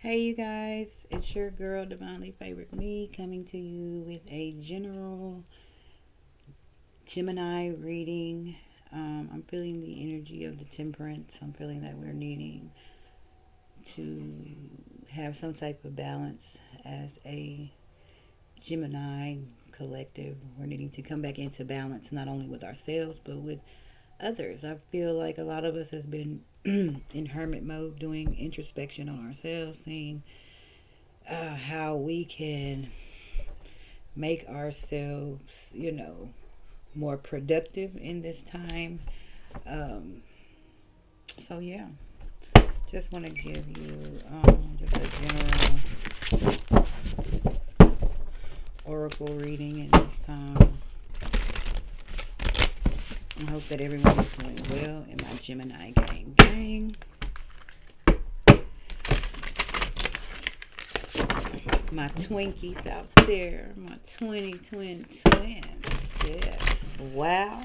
Hey, you guys, it's your girl, Divinely Favored Me, coming to you with a general Gemini reading. I'm feeling the energy of the temperance. I'm feeling that we're needing to have some type of balance as a Gemini collective. We're needing to come back into balance not only with ourselves but with others. I feel like a lot of us has been in hermit mode, doing introspection on ourselves, seeing how we can make ourselves, more productive in this time. Um, so yeah, just want to give you just a general oracle reading in this time. I hope that everyone is doing well in my Gemini gang. My Twinkies out there, my 20 twins. Yeah. Wow.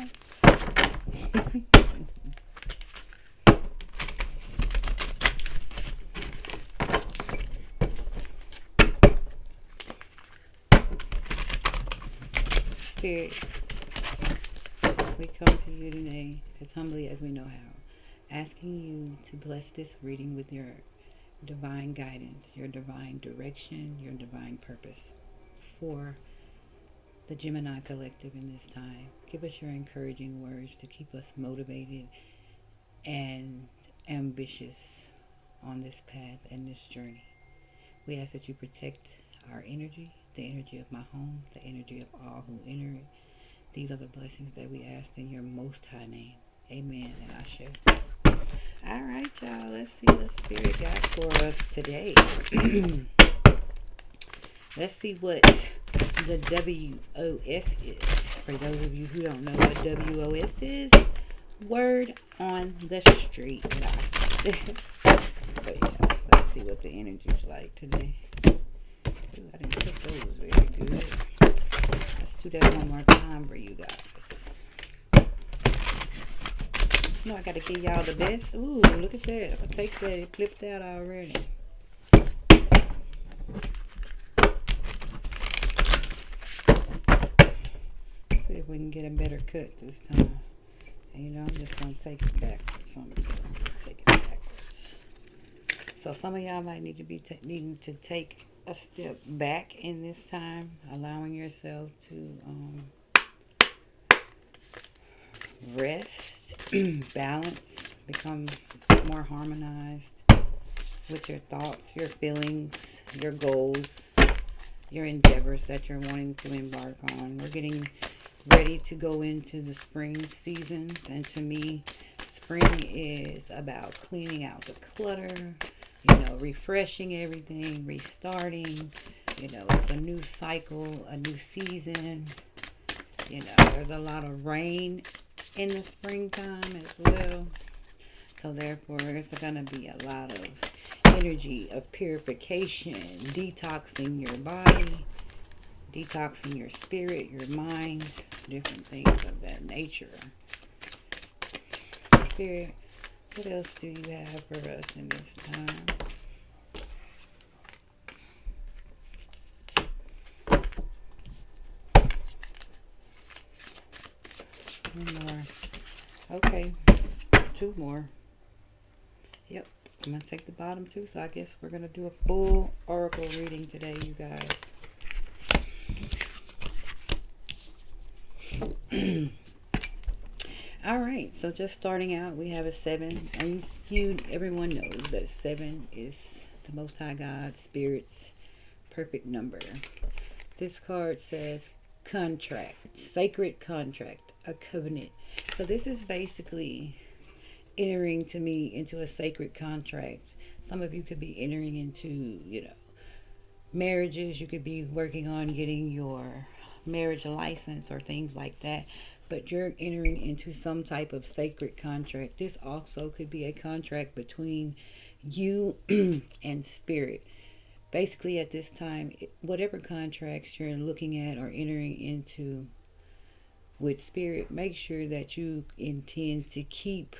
Spirit, we come to you today as humbly as we know how, asking you to bless this reading with your divine guidance, your divine direction, your divine purpose for the Gemini collective in this time. Give us your encouraging words to keep us motivated and ambitious on this path and this journey. We ask that you protect our energy, the energy of my home, the energy of all who enter it. These are the blessings that we ask in your most high name. Amen and Ashe. All right, y'all. Let's see what Spirit got for us today. Let's see what the WOS is. For those of you who don't know what WOS is, word on the street. But yeah, let's see what the energy's like today. Ooh, I didn't put those very good. Let's do that one more time for you guys. You know I gotta give y'all the best. Ooh, look at that. I'm gonna take that. It flipped out already. See if we can get a better cut this time. And I'm just gonna take it backwards. I'm gonna take it backwards. So some of y'all might need to be needing to take a step back in this time, allowing yourself to rest, balance, become more harmonized with your thoughts, your feelings, your goals, your endeavors that you're wanting to embark on. We're getting ready to go into the spring seasons, and to me, spring is about cleaning out the clutter, refreshing everything, restarting. It's a new cycle, a new season. There's a lot of rain in the springtime as well. So therefore, it's going to be a lot of energy of purification, detoxing your body, detoxing your spirit, your mind, different things of that nature. Spirit, what else do you have for us in this time? One more. Okay, two more. Yep, I'm going to take the bottom two, so I guess we're going to do a full oracle reading today, you guys. All right, so just starting out, we have a 7. And everyone knows that 7 is the Most High God, Spirit's perfect number. This card says contract, sacred contract, a covenant. So this is basically entering to me into a sacred contract. Some of you could be entering into, marriages. You could be working on getting your marriage license or things like that. But you're entering into some type of sacred contract. This also could be a contract between you and spirit. Basically, at this time, whatever contracts you're looking at or entering into with spirit, make sure that you intend to keep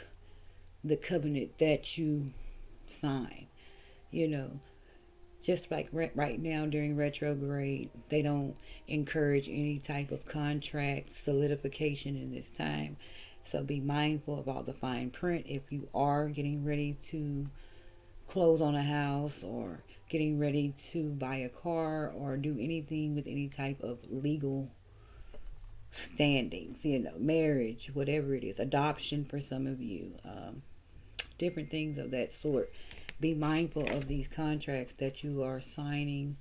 the covenant that you sign. Just like right now during retrograde, they don't encourage any type of contract solidification in this time. So be mindful of all the fine print if you are getting ready to close on a house or getting ready to buy a car or do anything with any type of legal standings, marriage, whatever it is, adoption for some of you, different things of that sort. Be mindful of these contracts that you are signing,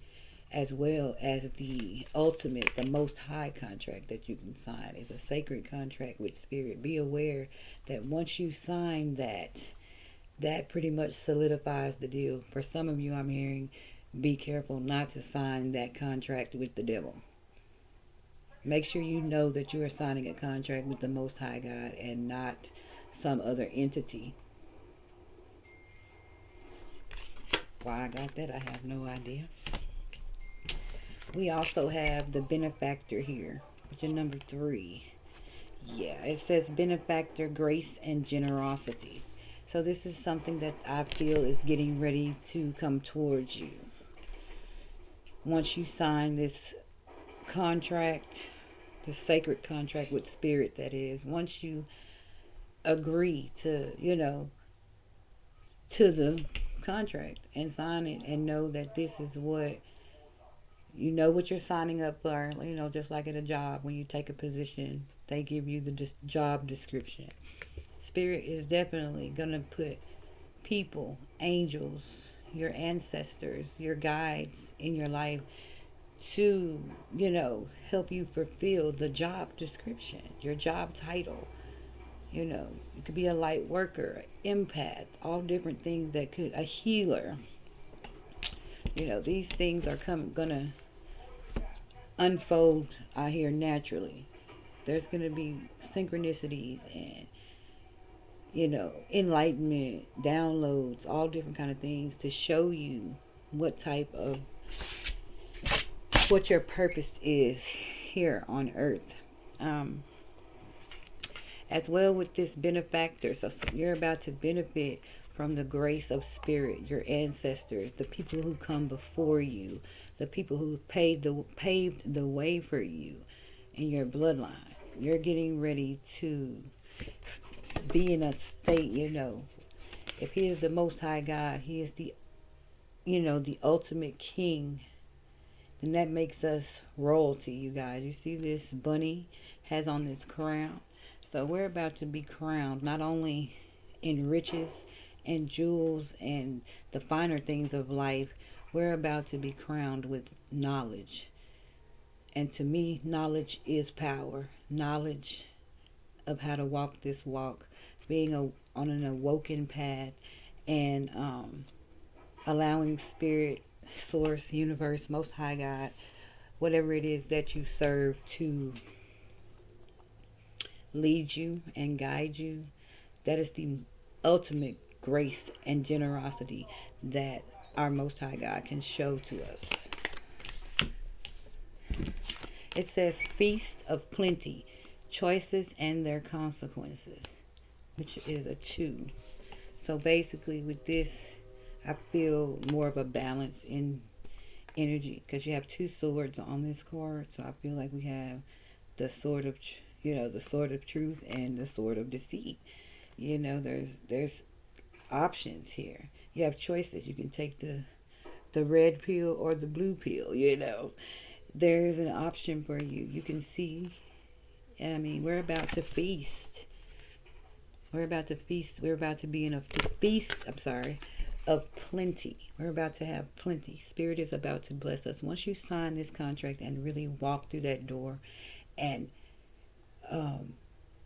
as well as the ultimate, the most high contract that you can sign is a sacred contract with spirit. Be aware that once you sign that, that pretty much solidifies the deal. For some of you, I'm hearing, be careful not to sign that contract with the devil. Make sure you know that you are signing a contract with the Most High God and not some other entity. Why I got that, I have no idea. We also have the Benefactor here, which is number 3. Yeah, it says Benefactor, grace, and generosity. So this is something that I feel is getting ready to come towards you. Once you sign this contract, the sacred contract with spirit, that is, once you agree to, to the contract and sign it and know that this is what what you're signing up for, just like at a job, when you take a position, they give you the job description. Spirit is definitely going to put people, angels, your ancestors, your guides in your life to, help you fulfill the job description, your job title. You could be a light worker, empath, all different things that could, a healer. These things are gonna unfold out here naturally. There's gonna be synchronicities and enlightenment, downloads, all different kind of things to show you what your purpose is here on earth. As well with this benefactor, so you're about to benefit from the grace of spirit, your ancestors, the people who come before you, the people who paved the way for you in your bloodline. You're getting ready to be in a state, if he is the Most High God, he is the ultimate king, then that makes us royalty, you guys. You see this bunny has on this crown. So we're about to be crowned, not only in riches and jewels and the finer things of life, we're about to be crowned with knowledge. And to me, knowledge is power. Knowledge of how to walk this walk, being on an awoken path, and allowing spirit, source, universe, Most High God, whatever it is that you serve, to lead you and guide you. That is the ultimate grace and generosity that our Most High God can show to us. It says feast of plenty, choices and their consequences, which is a 2. So basically with this, I feel more of a balance in energy, because you have 2 swords on this card. So I feel like we have the sword of the sword of truth and the sword of deceit. There's options here. You have choices. You can take the red pill or the blue pill. There's an option for you. You can see, we're about to feast. We're about to feast. We're about to be in a feast, of plenty. We're about to have plenty. Spirit is about to bless us. Once you sign this contract and really walk through that door and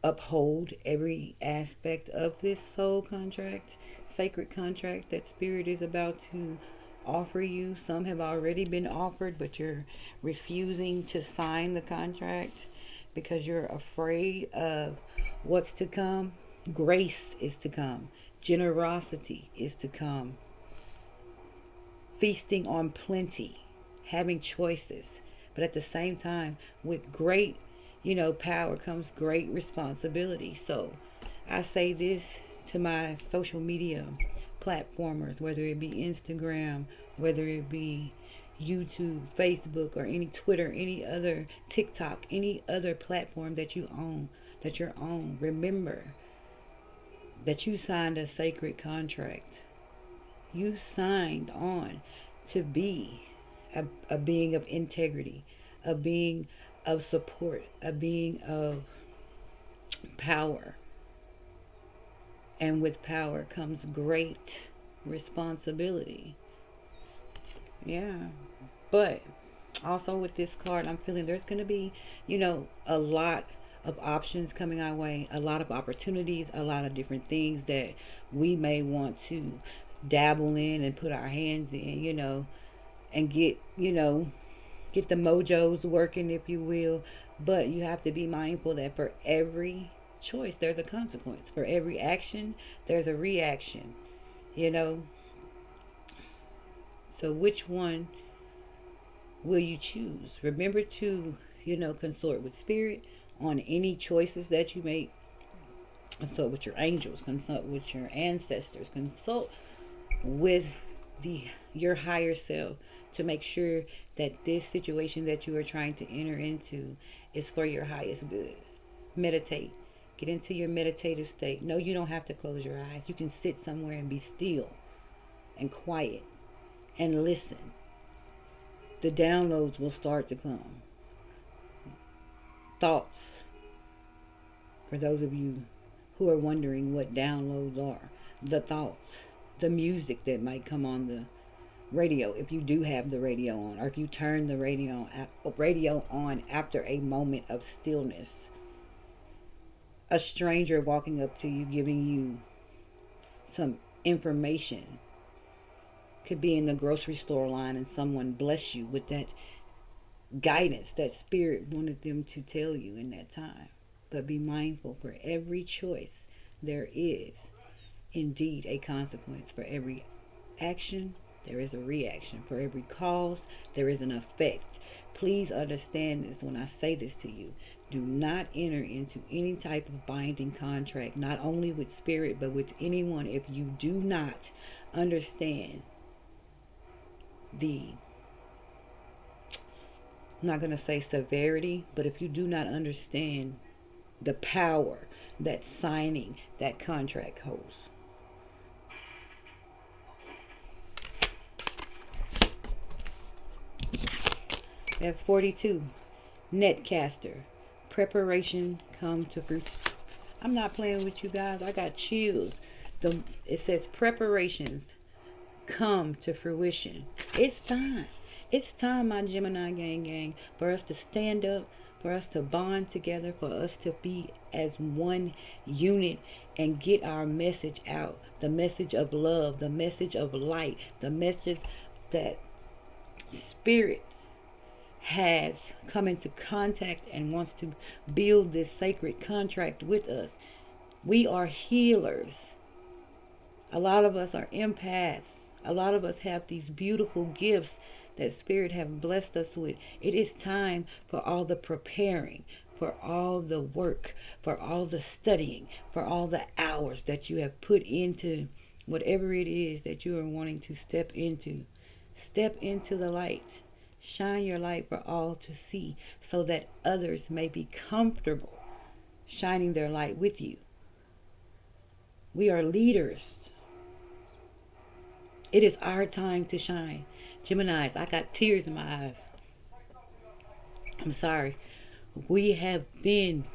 uphold every aspect of this soul contract, sacred contract that Spirit is about to offer you. Some have already been offered, but you're refusing to sign the contract because you're afraid of what's to come. Grace is to come. Generosity is to come. Feasting on plenty. Having choices. But at the same time, with great, power comes great responsibility. So I say this to my social media platformers, whether it be Instagram, whether it be YouTube, Facebook, or any Twitter, any other TikTok, any other platform that you own, that you're on. Remember that you signed a sacred contract. You signed on to be a being of integrity, a being of support, a being of power. And with power comes great responsibility. Yeah. But also with this card, I'm feeling there's going to be, a lot of options coming our way, a lot of opportunities, a lot of different things that we may want to dabble in and put our hands in, and get the mojos working, if you will. But you have to be mindful that for every choice, there's a consequence. For every action, there's a reaction, you know. So which one will you choose? Remember to, consort with spirit on any choices that you make. Consult with your angels, consult with your ancestors, consult with your higher self to make sure that this situation that you are trying to enter into is for your highest good. Meditate. Get into your meditative state. No, you don't have to close your eyes. You can sit somewhere and be still and quiet and listen. The downloads will start to come. Thoughts. For those of you who are wondering what downloads are, the thoughts, the music that might come on the radio, if you do have the radio on, or if you turn the radio on after a moment of stillness. A stranger walking up to you, giving you some information. Could be in the grocery store line and someone bless you with that guidance that spirit wanted them to tell you in that time. But be mindful, for every choice there is indeed a consequence. For every action there is a reaction. For every cause there is an effect. Please understand this when I say this to you. Do not enter into any type of binding contract, not only with spirit but with anyone, if you do not understand I'm not going to say severity, but if you do not understand the power that signing that contract holds. At 42, Netcaster. Preparation come to fruition. I'm not playing with you guys. I got chills. It says preparations come to fruition. It's time. It's time, my Gemini gang, for us to stand up, for us to bond together, for us to be as one unit and get our message out. The message of love, the message of light, the message that spirit has come into contact and wants to build this sacred contract with us. We are healers. A lot of us are empaths. A lot of us have these beautiful gifts that spirit have blessed us with. It is time for all the preparing, for all the work, for all the studying, for all the hours that you have put into whatever it is that you are wanting to step into. Step into the light. Shine your light for all to see, so that others may be comfortable shining their light with you. We are leaders. It is our time to shine. Geminis, I got tears in my eyes. I'm sorry. We have been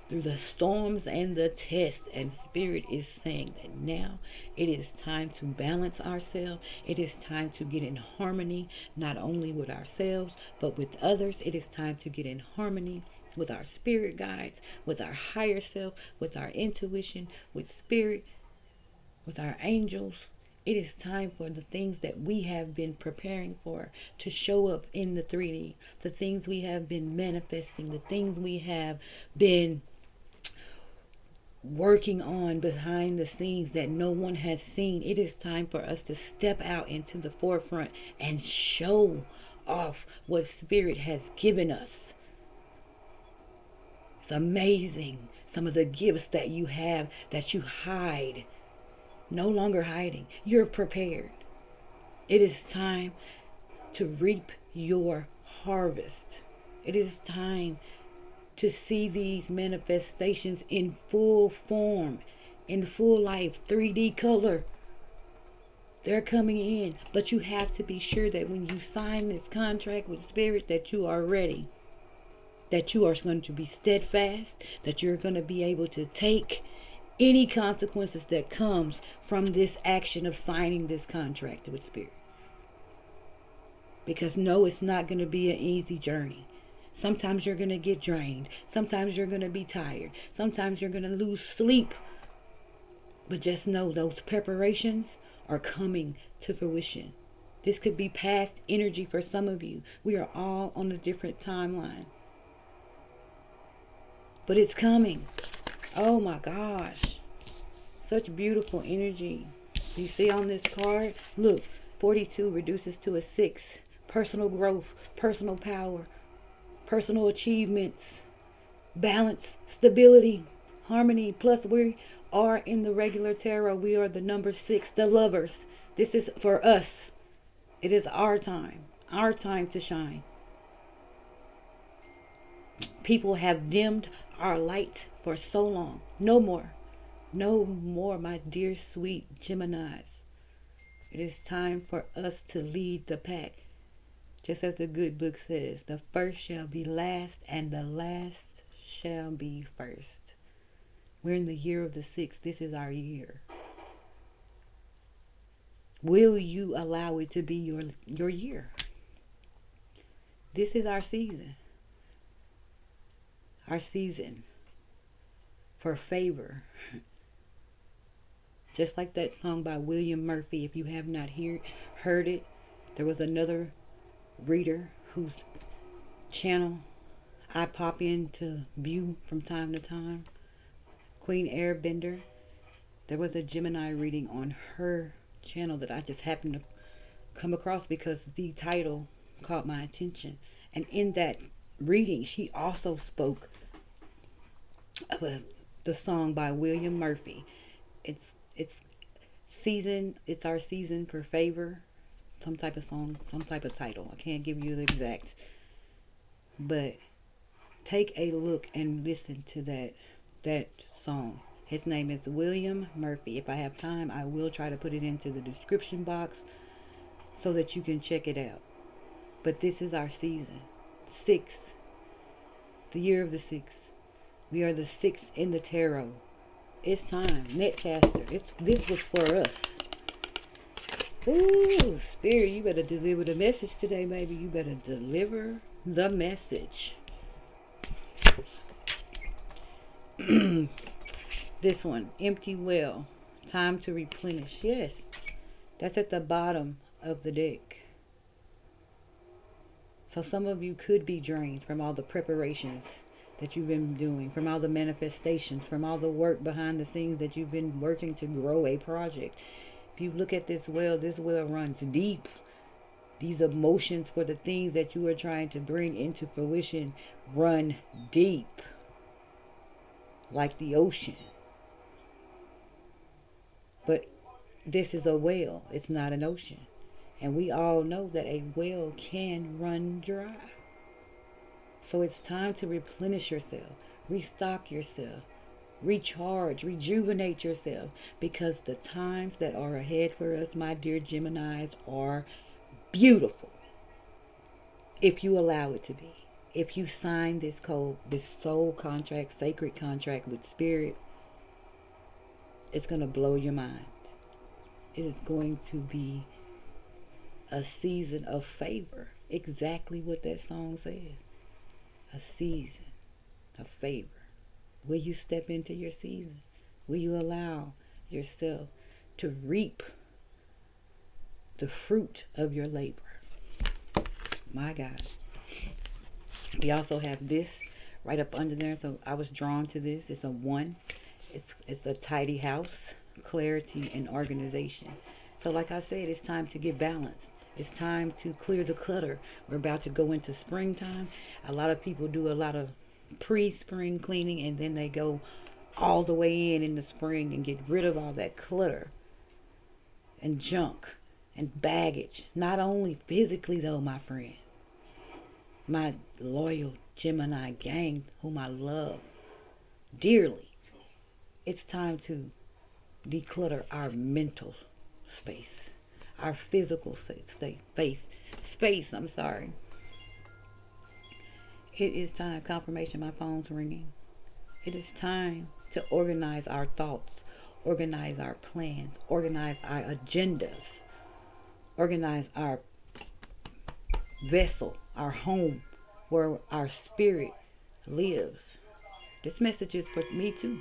through the storms and the tests, and spirit is saying that now it is time to balance ourselves. It is time to get in harmony, not only with ourselves but with others. It is time to get in harmony with our spirit guides, with our higher self, with our intuition, with spirit, with our angels. It is time for the things that we have been preparing for to show up in the 3D, the things we have been manifesting, the things we have been working on behind the scenes that no one has seen. It is time for us to step out into the forefront and show off what spirit has given us. It's amazing, some of the gifts that you have that you hide No longer hiding. You're prepared. It is time to reap your harvest. It is time to see these manifestations in full form, in full life, 3D color. They're coming in, but you have to be sure that when you sign this contract with Spirit that you are ready, that you are going to be steadfast, that you're going to be able to take any consequences that comes from this action of signing this contract with Spirit. Because no, it's not going to be an easy journey. Sometimes you're going to get drained. Sometimes you're going to be tired. Sometimes you're going to lose sleep. But just know those preparations are coming to fruition. This could be past energy for some of you. We are all on a different timeline. But it's coming. Oh my gosh. Such beautiful energy. You see on this card? Look, 42 reduces to a 6. Personal growth, personal power, personal achievements, balance, stability, harmony. Plus we are in the regular tarot. We are the number 6, the lovers. This is for us. It is our time to shine. People have dimmed our light for so long. No more. No more, my dear sweet Geminis. It is time for us to lead the pack. Just as the good book says, the first shall be last and the last shall be first. We're in the year of the 6. This is our year. Will you allow it to be your year? This is our season. Our season for favor. Just like that song by William Murphy. If you have not heard it, there was another reader whose channel I pop in to view from time to time. Queen Airbender. There was a Gemini reading on her channel that I just happened to come across because the title caught my attention. And in that reading, she also spoke of the song by William Murphy. It's our season for favor. Some type of song, some type of title. I can't give you the exact. But take a look and listen to that song. His name is William Murphy. If I have time, I will try to put it into the description box so that you can check it out. But this is our season. 6. The year of the 6. We are the 6 in the tarot. It's time. Netcaster. This was for us. Ooh, Spirit, you better deliver the message today, baby. You better deliver the message. This one, empty well. Time to replenish. Yes, that's at the bottom of the deck. So some of you could be drained from all the preparations that you've been doing, from all the manifestations, from all the work behind the scenes that you've been working to grow a project. If you look at this well runs deep. These emotions for the things that you are trying to bring into fruition run deep, like the ocean. But this is a well. It's not an ocean. And we all know that a well can run dry. So it's time to replenish yourself, restock yourself, recharge, rejuvenate yourself, because the times that are ahead for us, my dear Geminis, are beautiful. If you allow it to be. If you sign this soul contract, sacred contract with Spirit, it's going to blow your mind. It is going to be a season of favor. Exactly what that song says. A season of favor. Will you step into your season? Will you allow yourself to reap the fruit of your labor? My God. We also have this right up under there. So I was drawn to this. It's a 1. It's a tidy house, clarity, and organization. So like I said, it's time to get balanced. It's time to clear the clutter. We're about to go into springtime. A lot of people do a lot of pre-spring cleaning, and then they go all the way in the spring and get rid of all that clutter. and junk and baggage. Not only physically though, my friends. My loyal Gemini gang, whom I love dearly. It's time to declutter our mental space, our physical space. I'm sorry. It is time. Confirmation. My phone's ringing. It is time to organize our thoughts, organize our plans, organize our agendas, organize our vessel, our home, where our spirit lives. This message is for me too.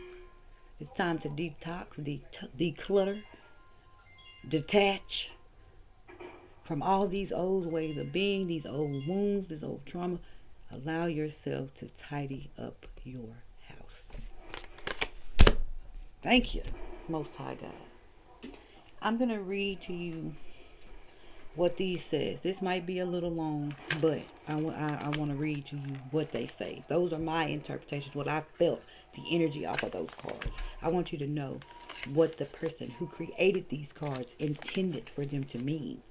It's time to detox, declutter, detach from all these old ways of being, these old wounds, this old trauma. Allow yourself to tidy up your house. Thank you, Most High God. I'm going to read to you what these says. This might be a little long, but I want to read to you what they say. Those are my interpretations, what I felt, the energy off of those cards. I want you to know what the person who created these cards intended for them to mean.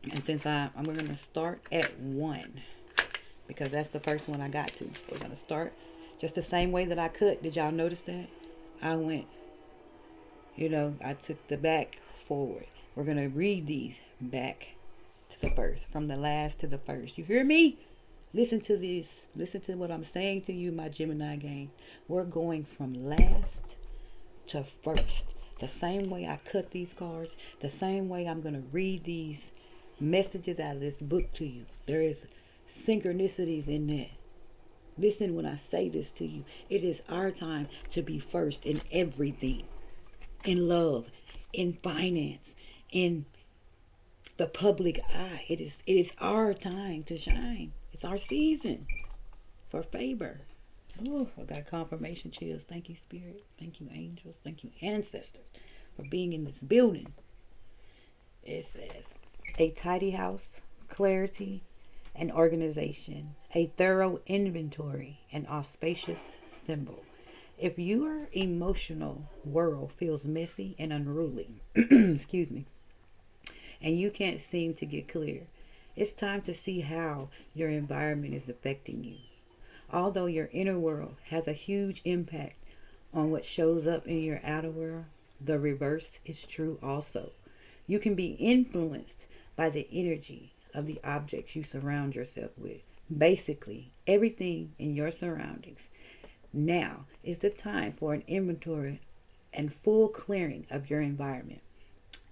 And since we're going to start at 1, because that's the first one I got to. So we're going to start just the same way that I cut. Did y'all notice that? I went, I took the back forward. We're going to read these back to the first, from the last to the first. You hear me? Listen to this. Listen to what I'm saying to you, my Gemini gang. We're going from last to first. The same way I cut these cards, the same way I'm going to read these messages out of this book to you. There is synchronicities in that. Listen when I say this to you. It is our time to be first in everything. In love, in finance, in the public eye. It is our time to shine. It's our season for favor. Oh, I got confirmation chills. Thank you, Spirit. Thank you, angels. Thank you, ancestors, for being in this building. It says, a tidy house, clarity, and organization, a thorough inventory, an auspicious symbol. If your emotional world feels messy and unruly, excuse me, and you can't seem to get clear, it's time to see how your environment is affecting you. Although your inner world has a huge impact on what shows up in your outer world, the reverse is true also. You can be influenced by the energy of the objects you surround yourself with. Basically, everything in your surroundings. Now is the time for an inventory and full clearing of your environment.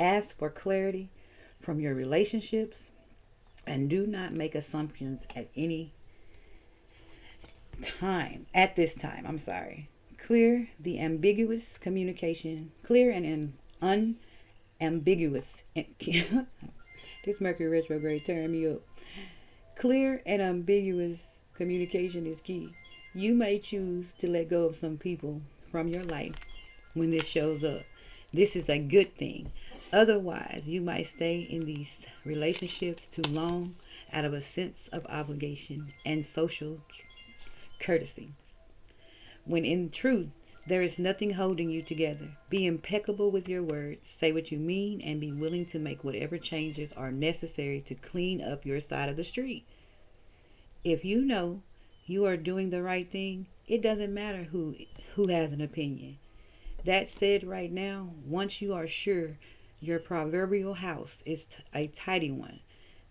Ask for clarity from your relationships and do not make assumptions at this time. Clear the ambiguous communication. Clear and unambiguous. This Mercury retrograde tearing me up. Clear and ambiguous communication is key. You may choose to let go of some people from your life when this shows up. This is a good thing. Otherwise, you might stay in these relationships too long out of a sense of obligation and social courtesy. When in truth, there is nothing holding you together. Be impeccable with your words. Say what you mean and be willing to make whatever changes are necessary to clean up your side of the street. If you know you are doing the right thing, it doesn't matter who has an opinion. That said, right now, once you are sure your proverbial house is a tidy one,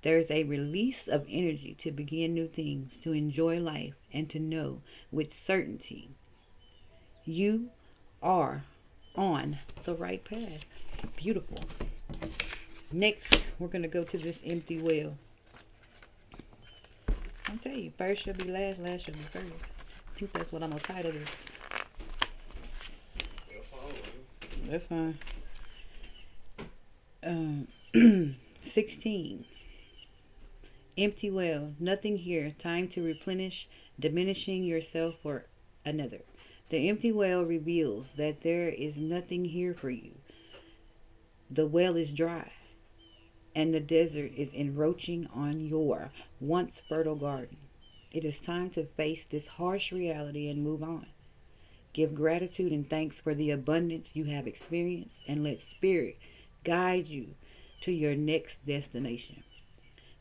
there is a release of energy to begin new things, to enjoy life, and to know with certainty you are on the right path. Beautiful. Next, we're going to go to this empty well. I'll tell you, first shall be last, last shall be first. I think that's what I'm going to title this. That's fine. 16. Empty well. Nothing here. Time to replenish, diminishing yourself for another. The empty well reveals that there is nothing here for you. The well is dry, and the desert is encroaching on your once fertile garden. It is time to face this harsh reality and move on. Give gratitude and thanks for the abundance you have experienced, and let Spirit guide you to your next destination.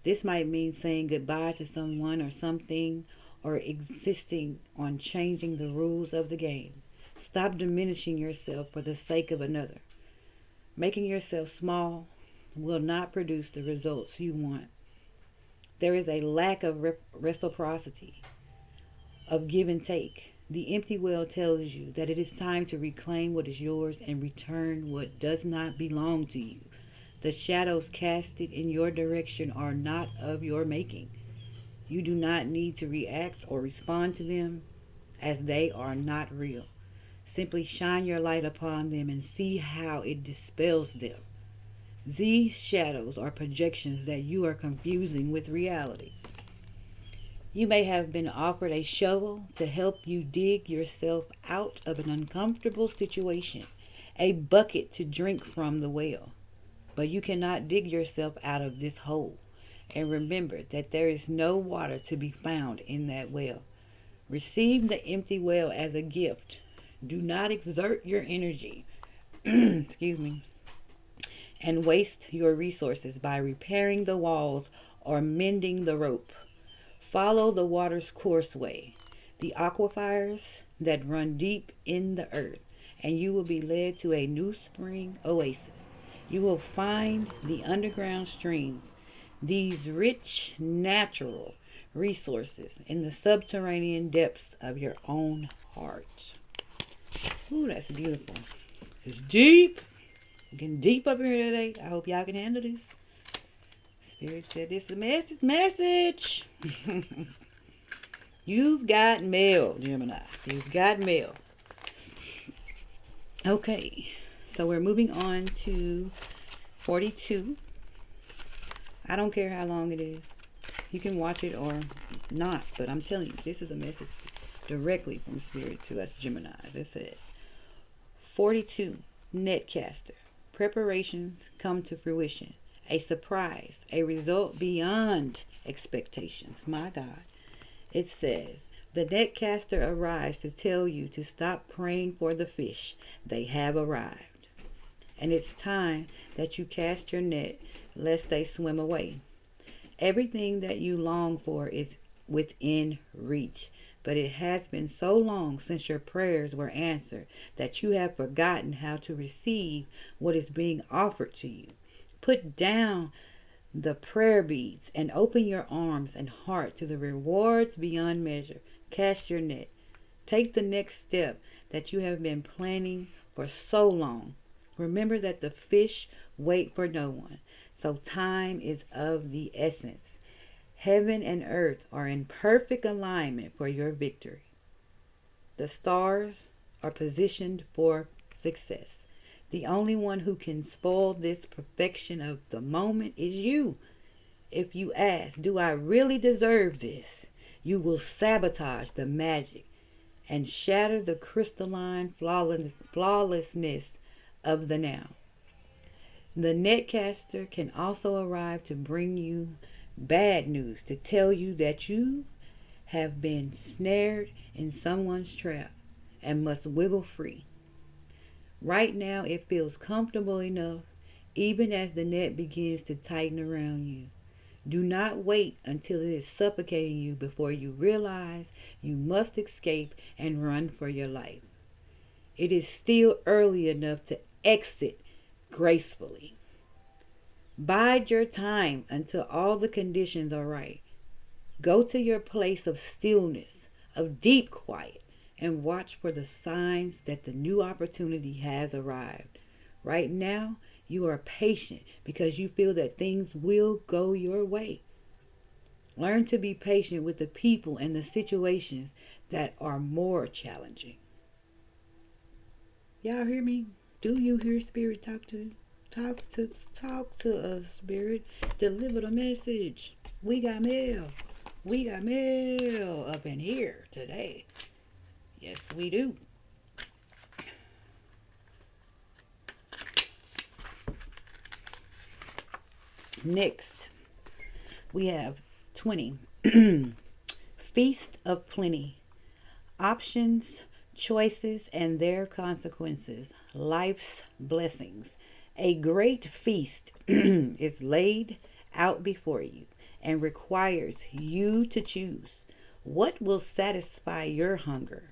This might mean saying goodbye to someone or something, or insisting on changing the rules of the game. Stop diminishing yourself for the sake of another. Making yourself small will not produce the results you want. There is a lack of reciprocity, of give and take. The empty well tells you that it is time to reclaim what is yours and return what does not belong to you. The shadows casted in your direction are not of your making. You do not need to react or respond to them, as they are not real. Simply shine your light upon them and see how it dispels them. These shadows are projections that you are confusing with reality. You may have been offered a shovel to help you dig yourself out of an uncomfortable situation, a bucket to drink from the well. But you cannot dig yourself out of this hole. And remember that there is no water to be found in that well. Receive the empty well as a gift. Do not exert your energy, excuse me, and waste your resources by repairing the walls or mending the rope. Follow the water's courseway, the aquifers that run deep in the earth, and you will be led to a new spring oasis. You will find the underground streams, these rich natural resources, in the subterranean depths of your own heart. Ooh, that's beautiful. It's deep. We're getting deep up here today. I hope y'all can handle this. Spirit said this is a message. You've got mail, Gemini. You've got mail. Okay, so we're moving on to 42. I don't care how long it is. You can watch it or not, but I'm telling you, this is a message directly from Spirit to us Gemini. This says, 42, Netcaster. Preparations come to fruition. A surprise, a result beyond expectations. My God. It says, the netcaster arrives to tell you to stop praying for the fish. They have arrived. And it's time that you cast your net lest they swim away. Everything that you long for is within reach. But it has been so long since your prayers were answered that you have forgotten how to receive what is being offered to you. Put down the prayer beads and open your arms and heart to the rewards beyond measure. Cast your net. Take the next step that you have been planning for so long. Remember that the fish wait for no one, so time is of the essence. Heaven and earth are in perfect alignment for your victory. The stars are positioned for success. The only one who can spoil this perfection of the moment is you. If you ask, do I really deserve this? You will sabotage the magic and shatter the crystalline flawlessness of the now. The netcaster can also arrive to bring you bad news, to tell you that you have been snared in someone's trap and must wiggle free. Right now it feels comfortable enough, even as the net begins to tighten around you. Do not wait until it is suffocating you before you realize you must escape and run for your life. It is still early enough to exit gracefully. Bide your time until all the conditions are right. Go to your place of stillness, of deep quiet, and watch for the signs that the new opportunity has arrived. Right now, you are patient because you feel that things will go your way. Learn to be patient with the people and the situations that are more challenging. Y'all hear me? Do you hear Spirit talk to us, Spirit? Deliver the message. We got mail. We got mail up in here today. Yes, we do. Next, we have 20. Feast of Plenty. Options, choices and their consequences, life's blessings. A great feast is laid out before you and requires you to choose what will satisfy your hunger.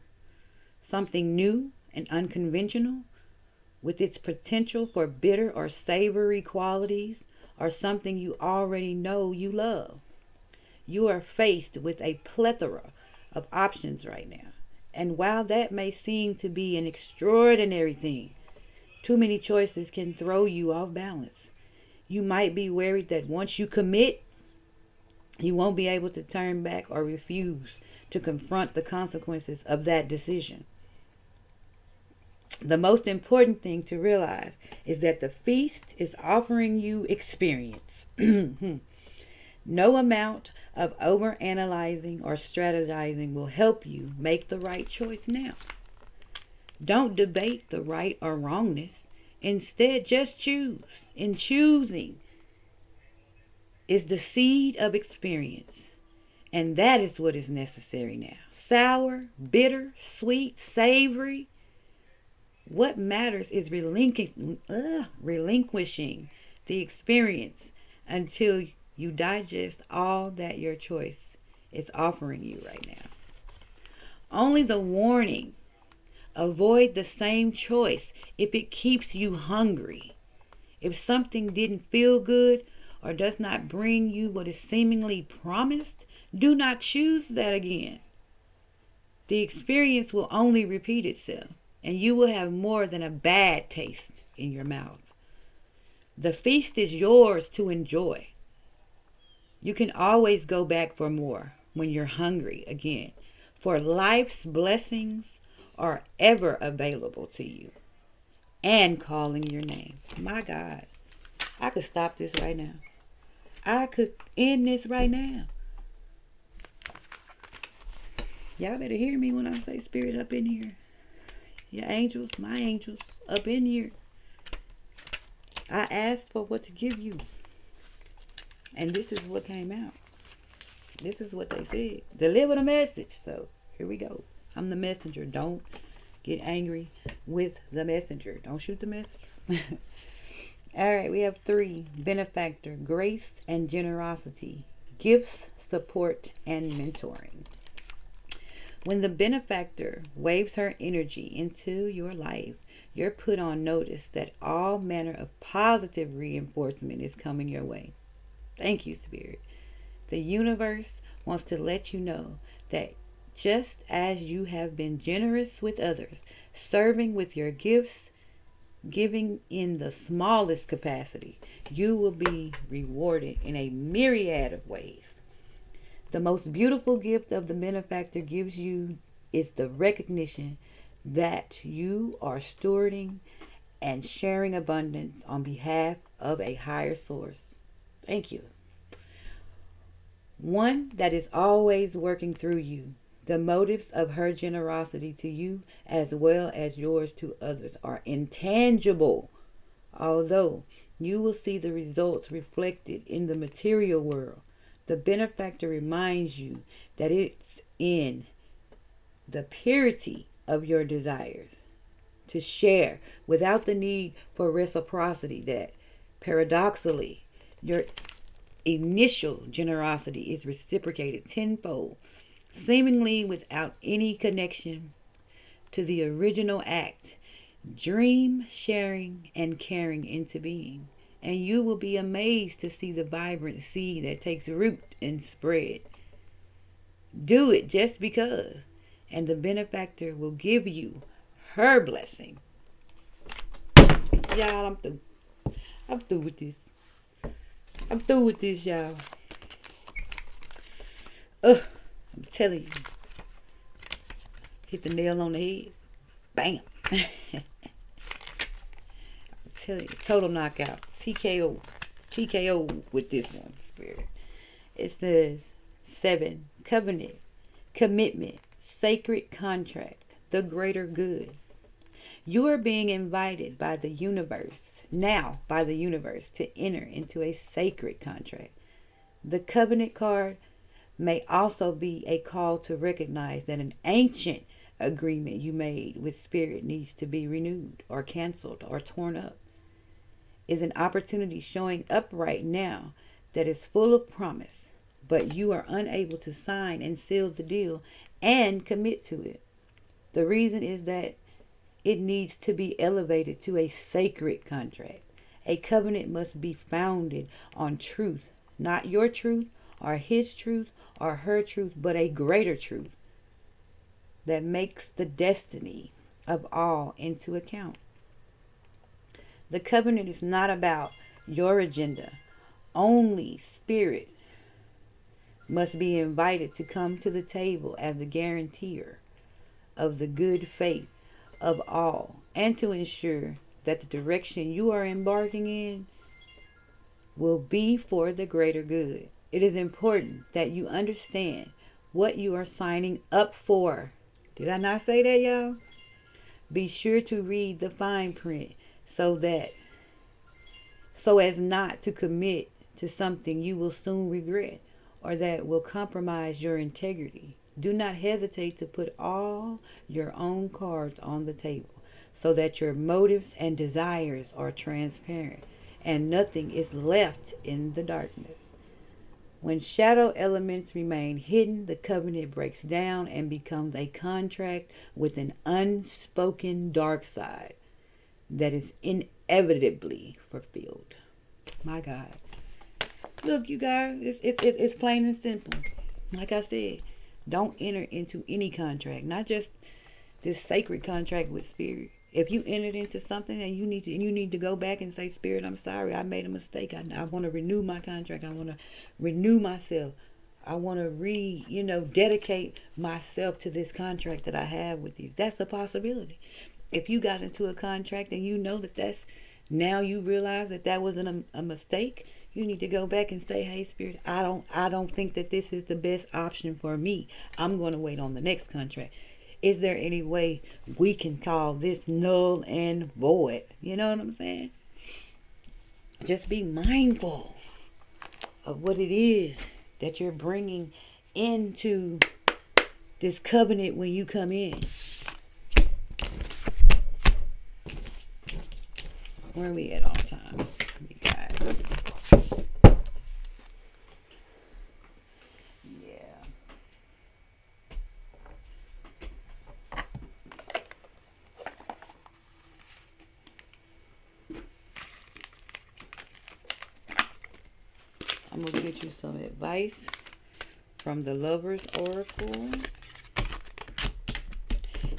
Something new and unconventional with its potential for bitter or savory qualities, or something you already know you love. You are faced with a plethora of options right now. And while that may seem to be an extraordinary thing, too many choices can throw you off balance. You might be worried that once you commit, you won't be able to turn back or refuse to confront the consequences of that decision. The most important thing to realize is that the feast is offering you experience. No amount of overanalyzing or strategizing will help you make the right choice now. Don't debate the right or wrongness. Instead, just choose. In choosing is the seed of experience. And that is what is necessary now. Sour, bitter, sweet, savory. What matters is relinquishing the experience until you digest all that your choice is offering you right now. Only the warning: avoid the same choice if it keeps you hungry. If something didn't feel good or does not bring you what is seemingly promised, do not choose that again. The experience will only repeat itself, and you will have more than a bad taste in your mouth. The feast is yours to enjoy. You can always go back for more when you're hungry again, for life's blessings are ever available to you and calling your name. My God, I could stop this right now. I could end this right now. Y'all better hear me when I say spirit up in here. Your angels, my angels, up in here. I asked for what to give you. And this is what came out. This is what they said. Deliver the message. So, here we go. I'm the messenger. Don't get angry with the messenger. Don't shoot the messenger. All right, we have 3. Benefactor, grace and generosity, gifts, support, and mentoring. When the benefactor waves her energy into your life, you're put on notice that all manner of positive reinforcement is coming your way. Thank you, Spirit. The universe wants to let you know that just as you have been generous with others, serving with your gifts, giving in the smallest capacity, you will be rewarded in a myriad of ways. The most beautiful gift of the benefactor gives you is the recognition that you are stewarding and sharing abundance on behalf of a higher source. Thank you. One that is always working through you. The motives of her generosity to you as well as yours to others are intangible, although you will see the results reflected in the material world. The benefactor reminds you that it's in the purity of your desires to share without the need for reciprocity that, paradoxically, your initial generosity is reciprocated tenfold, seemingly without any connection to the original act. Dream sharing and caring into being, and you will be amazed to see the vibrant seed that takes root and spread. Do it just because, and the benefactor will give you her blessing. Y'all, I'm through. I'm through with this. I'm through with this, y'all. I'm telling you. Hit the nail on the head. Bam. I'm telling you. Total knockout. TKO. TKO with this one, Spirit. It says 7. Covenant. Commitment. Sacred contract. The greater good. You are being invited by the universe, to enter into a sacred contract. The covenant card may also be a call to recognize that an ancient agreement you made with spirit needs to be renewed or canceled or torn up. Is an opportunity showing up right now that is full of promise, but you are unable to sign and seal the deal and commit to it. The reason is that it needs to be elevated to a sacred contract. A covenant must be founded on truth, not your truth or his truth or her truth, but a greater truth that makes the destiny of all into account. The covenant is not about your agenda. Only spirit must be invited to come to the table as the guarantor of the good faith of all, and to ensure that the direction you are embarking in will be for the greater good. It is important that you understand what you are signing up for. Did I not say that, y'all? Be sure to read the fine print so as not to commit to something you will soon regret or that will compromise your integrity. Do not hesitate to put all your own cards on the table so that your motives and desires are transparent and nothing is left in the darkness. When shadow elements remain hidden, the covenant breaks down and becomes a contract with an unspoken dark side that is inevitably fulfilled. My God. Look, you guys, it's plain and simple. Like I said, don't enter into any contract, not just this sacred contract with spirit. If you entered into something and you need to go back and say, Spirit, I'm sorry, I made a mistake. I want to renew my contract. I want to renew myself. I want to dedicate myself to this contract that I have with you. That's a possibility. If you got into a contract and you know now you realize that wasn't a mistake, you need to go back and say, hey, Spirit, I don't think that this is the best option for me. I'm going to wait on the next contract. Is there any way we can call this null and void? You know what I'm saying? Just be mindful of what it is that you're bringing into this covenant when you come in. Where are we at on time? You guys. I'm going to get you some advice from the Lover's Oracle.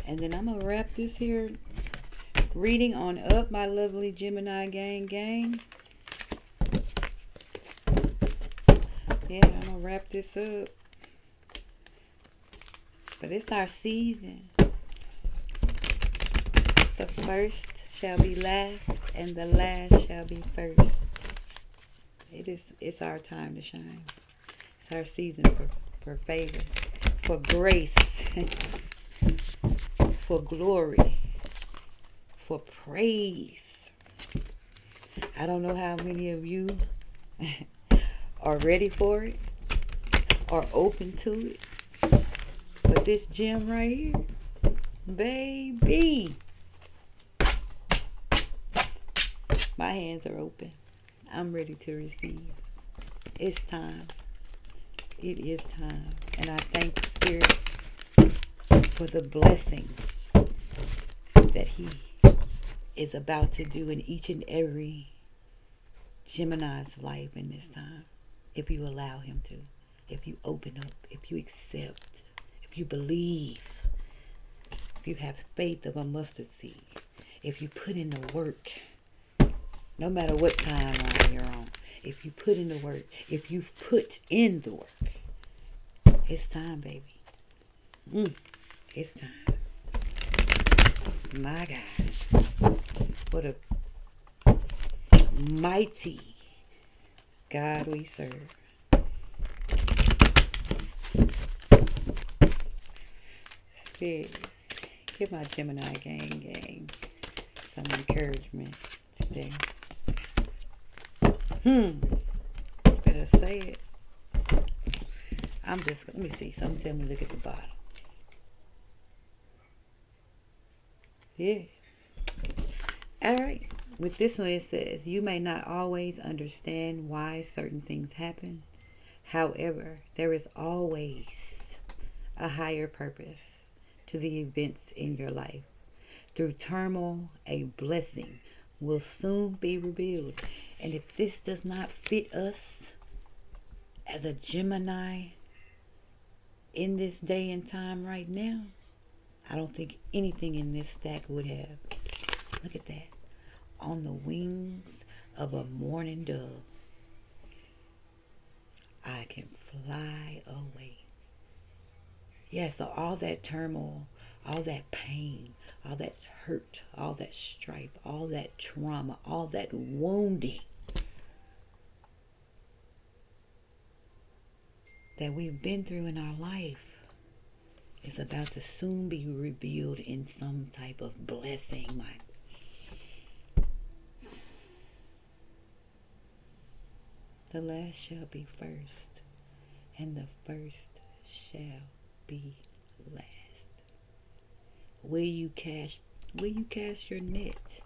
And then I'm going to wrap this here reading on up, my lovely Gemini gang. Yeah, I'm going to wrap this up. But it's our season. The first shall be last, and the last shall be first. It's our time to shine. It's our season for favor, for grace, for glory, for praise. I don't know how many of you are ready for it or open to it. But this gem right here, baby, my hands are open. I'm ready to receive. It's time. It is time. And I thank the Spirit for the blessing that He is about to do in each and every Gemini's life in this time. If you allow Him to. If you open up. If you accept. If you believe. If you have faith of a mustard seed. If you put in the work. No matter what timeline you're on. If you put in the work. If you've put in the work. It's time, baby. It's time. My God. What a mighty God we serve. Spirit, give my Gemini gang some encouragement today. Better say it. Let me see. Something tell me look at the bottom. Yeah. All right. With this one, it says, you may not always understand why certain things happen. However, there is always a higher purpose to the events in your life. Through turmoil, a blessing will soon be revealed. And if this does not fit us as a Gemini in this day and time right now, I don't think anything in this stack would have. Look at that. On the wings of a morning dove, I can fly away. Yeah, so all that turmoil, all that pain, all that hurt, all that strife, all that trauma, all that wounding that we've been through in our life is about to soon be revealed in some type of blessing. The last shall be first, and the first shall be last. Will you cast your net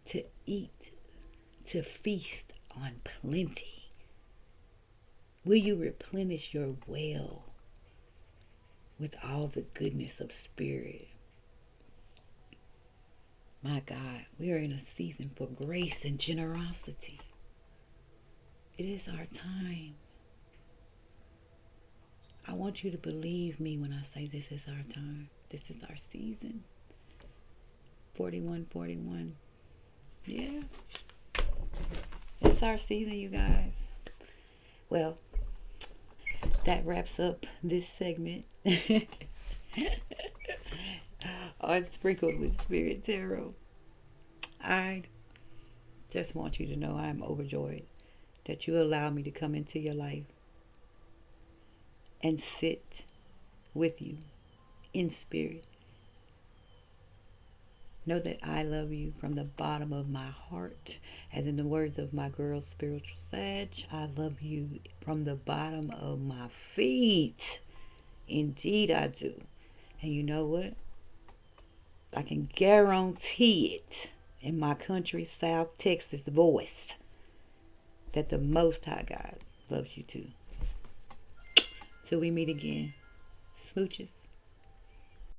to eat, to feast on plenty? Will you replenish your well with all the goodness of spirit? My God, we are in a season for grace and generosity. It is our time. I want you to believe me when I say this is our time. This is our season. 4141. Yeah. It's our season, you guys. Well, that wraps up this segment on Sprinkled with Spirit Tarot. I just want you to know I'm overjoyed that you allow me to come into your life and sit with you in spirit. Know that I love you from the bottom of my heart. And in the words of my girl, Spiritual Sag, I love you from the bottom of my feet. Indeed I do. And you know what? I can guarantee it in my country, South Texas voice, that the Most High God loves you too. Till we meet again. Smooches.